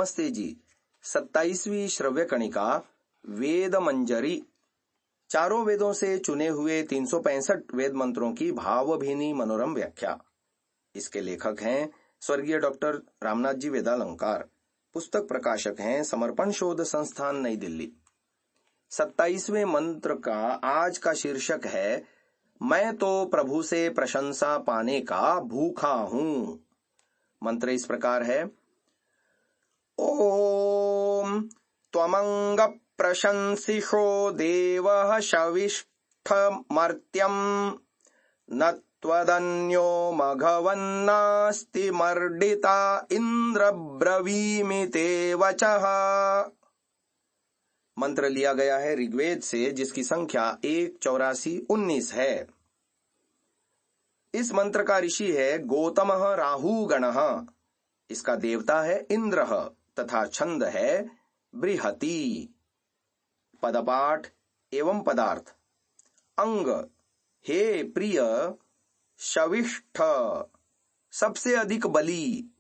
नमस्ते जी। 27वीं श्रव्य कणिका वेद मंजरी, चारों वेदों से चुने हुए 365 वेद मंत्रों की भावभीनी मनोरम व्याख्या। इसके लेखक हैं स्वर्गीय डॉक्टर रामनाथ जी वेदालंकार। पुस्तक प्रकाशक हैं समर्पण शोध संस्थान, नई दिल्ली। 27वें मंत्र का आज का शीर्षक है, मैं तो प्रभु से प्रशंसा पाने का भूखा हूं। मंत्र इस प्रकार है, ओम त्वमंग प्रशंसिषो देवः शविष्ठमर्त्यं न त्वदन्यो मघवन्नास्ति मर्डिता इंद्र ब्रवीमि ते वचः। मंत्र लिया गया है ऋग्वेद से, जिसकी संख्या 184-19 है। इस मंत्र का ऋषि है गौतमः राहुगणः। इसका देवता है इंद्रः तथा छंद है बृहति। पदपाठ एवं पदार्थ। अंग, हे प्रिय शविष्ठ, सबसे अधिक बली।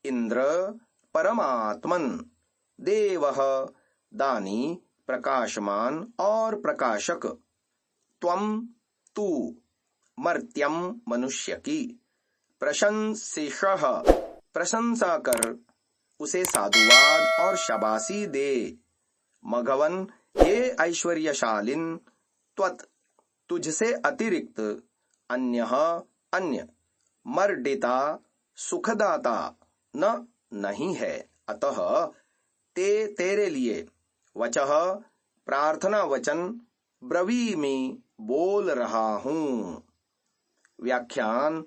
इंद्र, परमात्मन। देवः, दानी, प्रकाशमान और प्रकाशक। त्वम, तू। मर्त्यम, मनुष्य की। प्रशंसिषः, प्रशंसा कर, उसे साधुवाद और शाबाशी दे। मघवन, हे ऐश्वर्यशालिन। त्वत्, तुझसे अतिरिक्त। अन्यः, अन्य। मर्डिता, सुखदाता, न, नहीं है। अतः ते, तेरे लिए। वचः, प्रार्थना वचन। ब्रवीमि, बोल रहा हूं। व्याख्यान।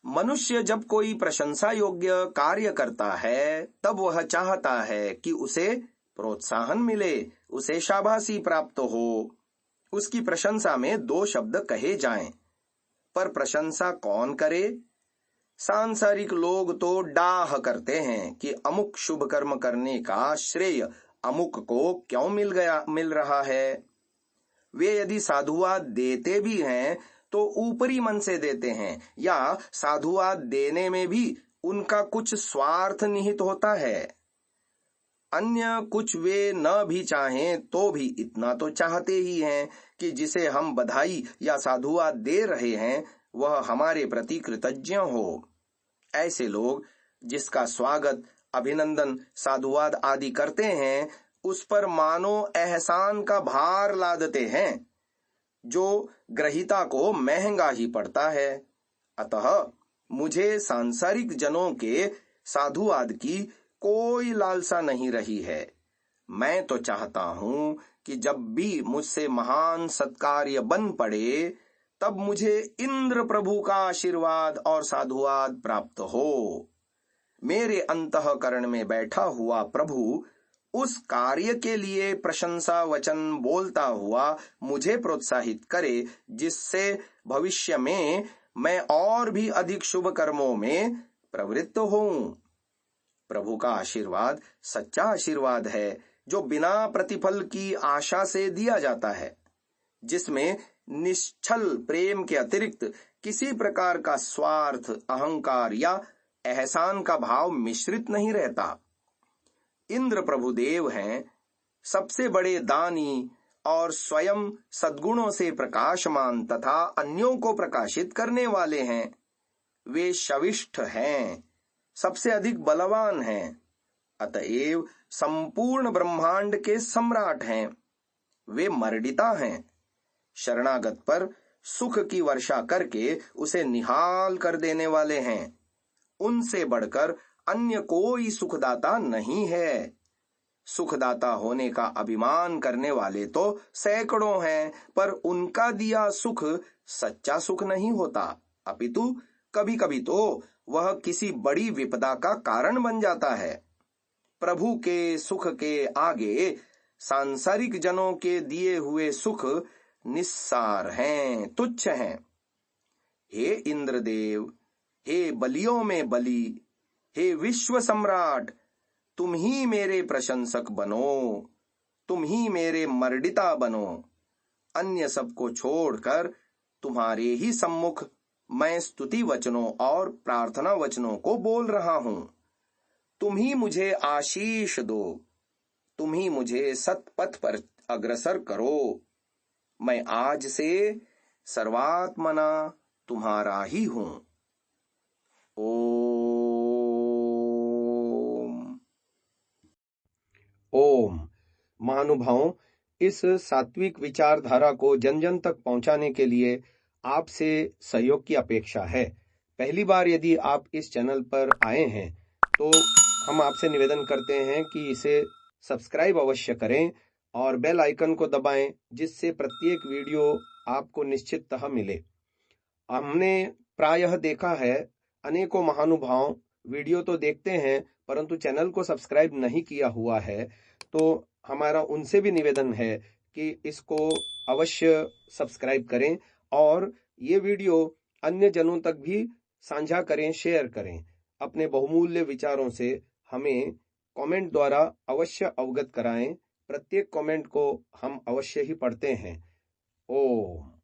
मनुष्य जब कोई प्रशंसा योग्य कार्य करता है तब वह चाहता है कि उसे प्रोत्साहन मिले, उसे शाबाशी प्राप्त हो, उसकी प्रशंसा में 2 शब्द कहे जाएं। पर प्रशंसा कौन करे? सांसारिक लोग तो डाह करते हैं कि अमुक शुभ कर्म करने का श्रेय अमुक को क्यों मिल रहा है। वे यदि साधुवाद देते भी हैं तो ऊपरी मन से देते हैं, या साधुवाद देने में भी उनका कुछ स्वार्थ निहित होता है। अन्य कुछ वे न भी चाहें तो भी इतना तो चाहते ही हैं कि जिसे हम बधाई या साधुवाद दे रहे हैं वह हमारे प्रति कृतज्ञ हो। ऐसे लोग जिसका स्वागत, अभिनंदन, साधुवाद आदि करते हैं, उस पर मानो एहसान का भार लादते हैं, जो ग्रहिता को महंगा ही पड़ता है। अतः मुझे सांसारिक जनों के साधुवाद की कोई लालसा नहीं रही है। मैं तो चाहता हूं कि जब भी मुझसे महान सत्कार्य बन पड़े तब मुझे इंद्र प्रभु का आशीर्वाद और साधुवाद प्राप्त हो। मेरे अंतःकरण में बैठा हुआ प्रभु उस कार्य के लिए प्रशंसा वचन बोलता हुआ मुझे प्रोत्साहित करे, जिससे भविष्य में मैं और भी अधिक शुभ कर्मों में प्रवृत्त हूं। प्रभु का आशीर्वाद सच्चा आशीर्वाद है, जो बिना प्रतिफल की आशा से दिया जाता है, जिसमें निश्चल प्रेम के अतिरिक्त किसी प्रकार का स्वार्थ, अहंकार या एहसान का भाव मिश्रित नहीं रहता। इंद्र प्रभुदेव हैं, सबसे बड़े दानी और स्वयं सद्गुणों से प्रकाशमान तथा अन्यों को प्रकाशित करने वाले हैं। वे शविष्ठ हैं, सबसे अधिक बलवान हैं, अतएव संपूर्ण ब्रह्मांड के सम्राट हैं। वे मर्डिता हैं, शरणागत पर सुख की वर्षा करके उसे निहाल कर देने वाले हैं। उनसे बढ़कर अन्य कोई सुखदाता नहीं है। सुखदाता होने का अभिमान करने वाले तो सैकड़ों हैं, पर उनका दिया सुख सच्चा सुख नहीं होता, अपितु कभी कभी तो वह किसी बड़ी विपदा का कारण बन जाता है। प्रभु के सुख के आगे सांसारिक जनों के दिए हुए सुख निस्सार हैं, तुच्छ हैं। हे इंद्रदेव, हे बलियों में बली, हे विश्व सम्राट, तुम ही मेरे प्रशंसक बनो, तुम ही मेरे मर्डिता बनो। अन्य सबको छोड़कर तुम्हारे ही सम्मुख मैं स्तुति वचनों और प्रार्थना वचनों को बोल रहा हूं। तुम ही मुझे आशीष दो, तुम ही मुझे सतपथ पर अग्रसर करो। मैं आज से सर्वात्मना तुम्हारा ही हूं। ओम। ओम। महानुभावों, इस सात्विक विचारधारा को जन जन तक पहुंचाने के लिए आपसे सहयोग की अपेक्षा है। पहली बार यदि आप इस चैनल पर आए हैं तो हम आपसे निवेदन करते हैं कि इसे सब्सक्राइब अवश्य करें और बेल आइकन को दबाएं, जिससे प्रत्येक वीडियो आपको निश्चिततः मिले। हमने प्रायः देखा है अनेकों महानुभाव वीडियो तो देखते हैं परंतु चैनल को सब्सक्राइब नहीं किया हुआ है, तो हमारा उनसे भी निवेदन है कि इसको अवश्य सब्सक्राइब करें और ये वीडियो अन्य जनों तक भी साझा करें, शेयर करें। अपने बहुमूल्य विचारों से हमें कमेंट द्वारा अवश्य अवगत कराएं। प्रत्येक कमेंट को हम अवश्य ही पढ़ते हैं। ओम।